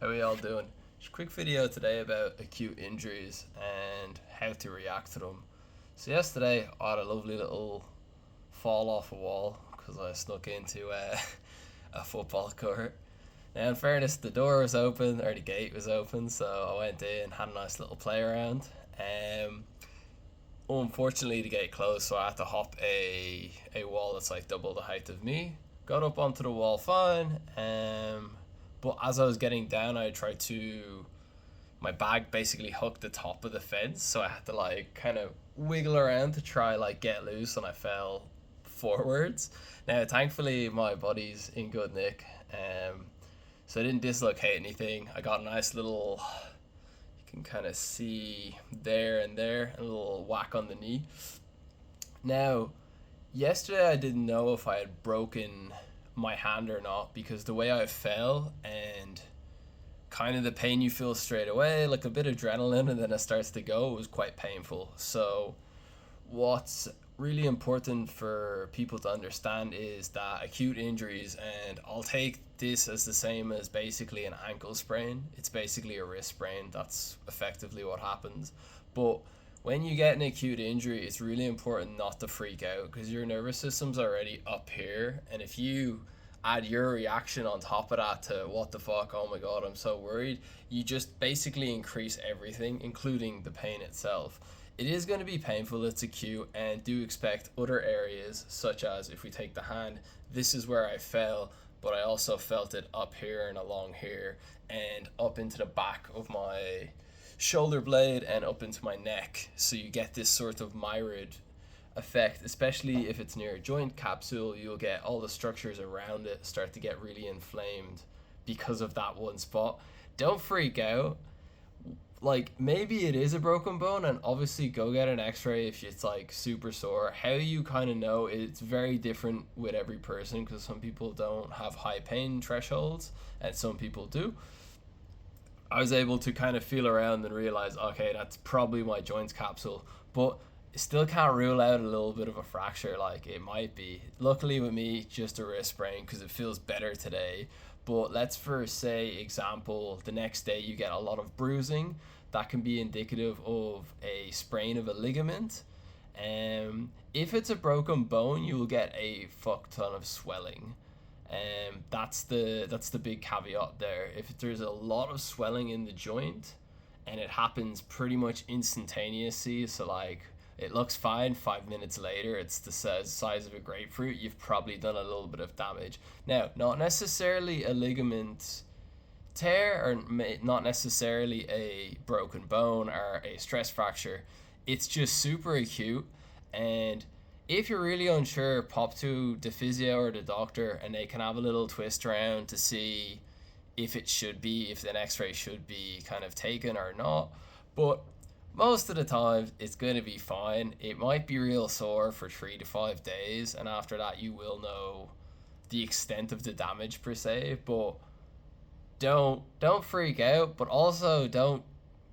How are you all doing? Just a quick video today about acute injuries and how to react to them. So yesterday I had a lovely little fall off a wall because I snuck into a football court. Now in fairness, the door was open or the gate was open, so I went in, had a nice little play around. Um, Unfortunately the gate closed, so I had to hop a wall that's like double the height of me. Got up onto the wall fine, but as I was getting down, I tried to my bag basically hooked the top of the fence, so I had to like kind of wiggle around to try like get loose, and I fell forwards. Now, thankfully, my body's in good nick, so I didn't dislocate anything. I got a nice little, you can kind of see there and there, a little whack on the knee. Now, yesterday I didn't know if I had broken my hand or not because the way I fell and kind of the pain you feel straight away, like a bit of adrenaline, and then it starts to go, it was quite painful. So, what's really important for people to understand is that acute injuries, and I'll take this as the same as basically an ankle sprain, it's basically a wrist sprain, that's effectively what happens. But when you get an acute injury, it's really important not to freak out because your nervous system's already up here, and if you add your reaction on top of that to what the fuck, oh my god, I'm so worried, you just basically increase everything, including the pain itself. It is going to be painful, it's acute, and do expect other areas, such as if we take the hand, this is where I fell, but I also felt it up here and along here and up into the back of my shoulder blade and up into my neck. So you get this sort of myriad effect, especially if it's near a joint capsule. You'll get all the structures around it start to get really inflamed because of that one spot. Don't freak out. Like, maybe it is a broken bone, and obviously go get an x-ray if it's like super sore. How you kind of know, it's very different with every person because some people don't have high pain thresholds and some people do. I was able to kind of feel around and realize, okay, that's probably my joints capsule, but still can't rule out a little bit of a fracture. Like, it might be. Luckily with me, just a wrist sprain because it feels better today. But let's for say example, the next day you get a lot of bruising. That can be indicative of a sprain of a ligament. If it's a broken bone, you will get a fuck ton of swelling. That's the big caveat there. If there's a lot of swelling in the joint, and it happens pretty much instantaneously, so like it looks fine, 5 minutes later it's the size of a grapefruit, you've probably done a little bit of damage. Now, not necessarily a ligament tear or not necessarily a broken bone or a stress fracture, it's just super acute. And if you're really unsure, pop to the physio or the doctor and they can have a little twist around to see if an x-ray should be kind of taken or not. But most of the time it's going to be fine. It might be real sore for 3 to 5 days, and after that you will know the extent of the damage per se. But don't freak out, but also don't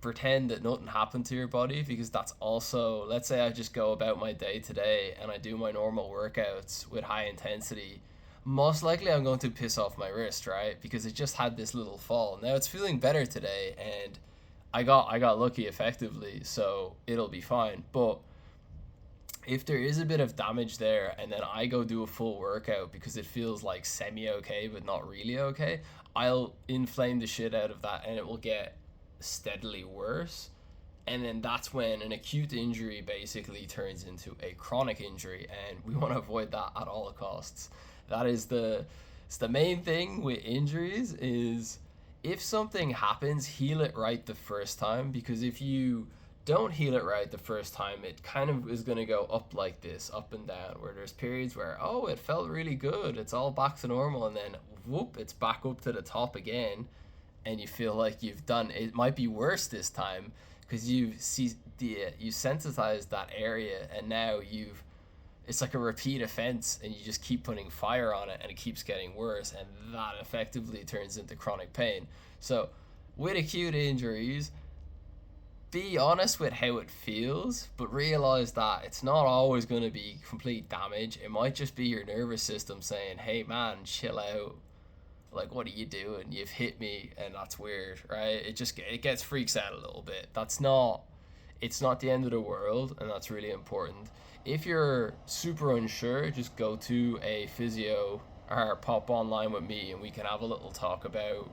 pretend that nothing happened to your body, because that's also, let's say I just go about my day today and I do my normal workouts with high intensity, most likely I'm going to piss off my wrist, right? Because it just had this little fall. Now it's feeling better today, and I got lucky effectively, so it'll be fine. But if there is a bit of damage there and then I go do a full workout because it feels like semi okay but not really okay, I'll inflame the shit out of that and it will get steadily worse. And then that's when an acute injury basically turns into a chronic injury, and we want to avoid that at all costs. That is it's the main thing with injuries is, if something happens, heal it right the first time, because if you don't heal it right the first time, it kind of is going to go up like this, up and down, where there's periods where, oh, it felt really good, it's all back to normal, and then whoop, it's back up to the top again, and you feel like you've done it. Might be worse this time because you sensitized that area, and now it's like a repeat offense, and you just keep putting fire on it and it keeps getting worse, and that effectively turns into chronic pain. So with acute injuries, be honest with how it feels, but realize that it's not always going to be complete damage. It might just be your nervous system saying, hey man, chill out. Like, what are you doing? You've hit me, and that's weird, right? It gets freaks out a little bit. It's not the end of the world, and that's really important. If you're super unsure, just go to a physio or pop online with me, and we can have a little talk about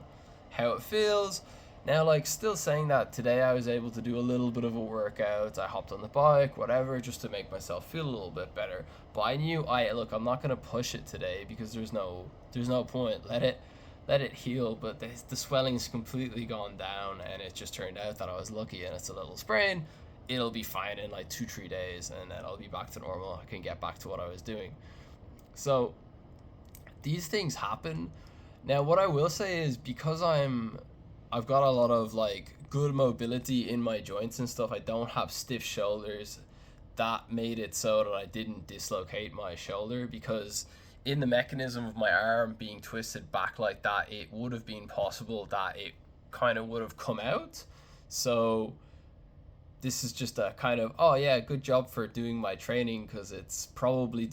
how it feels. Now, like, still saying that, today I was able to do a little bit of a workout. I hopped on the bike, whatever, just to make myself feel a little bit better. But I knew, look, I'm not gonna push it today because there's no point. Let it heal. But the swelling's completely gone down, and it just turned out that I was lucky, and it's a little sprain. It'll be fine in like 2-3 days, and then I'll be back to normal. I can get back to what I was doing. So these things happen. Now, what I will say is, because I've got a lot of like good mobility in my joints and stuff. I don't have stiff shoulders. That made it so that I didn't dislocate my shoulder, because in the mechanism of my arm being twisted back like that, it would have been possible that it kind of would have come out. So this is just a kind of, oh yeah, good job for doing my training, because it's probably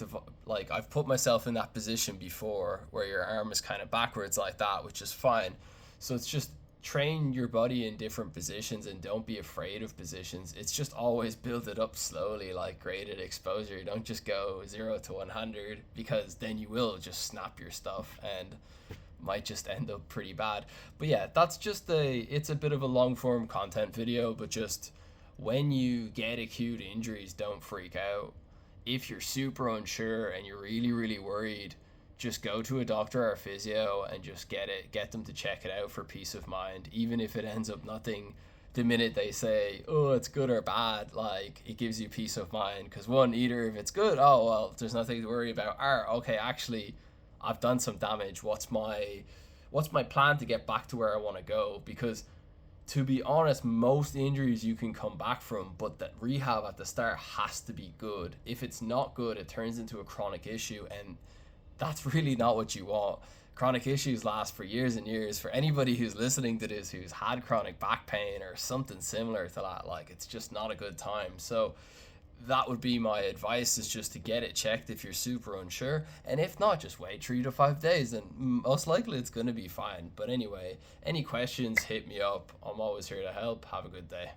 like, I've put myself in that position before where your arm is kind of backwards like that, which is fine. So it's just train your body in different positions, and don't be afraid of positions. It's just always build it up slowly, like graded exposure. Don't just go 0 to 100, because then you will just snap your stuff and might just end up pretty bad. But yeah, that's just it's a bit of a long form content video, but just, when you get acute injuries, don't freak out. If you're super unsure and you're really, really worried, just go to a doctor or a physio and just get them to check it out for peace of mind. Even if it ends up nothing, the minute they say, oh, it's good or bad, like, it gives you peace of mind. Because one, either if it's good, oh, well, there's nothing to worry about. Or, okay, actually, I've done some damage. What's my plan to get back to where I want to go? Because, to be honest, most injuries you can come back from, but that rehab at the start has to be good. If it's not good, it turns into a chronic issue, and that's really not what you want. Chronic issues last for years and years. For anybody who's listening to this who's had chronic back pain or something similar to that, like, it's just not a good time. So that would be my advice, is just to get it checked if you're super unsure, and if not, just wait 3 to 5 days, and most likely it's going to be fine. But anyway, any questions, hit me up. I'm always here to help. Have a good day.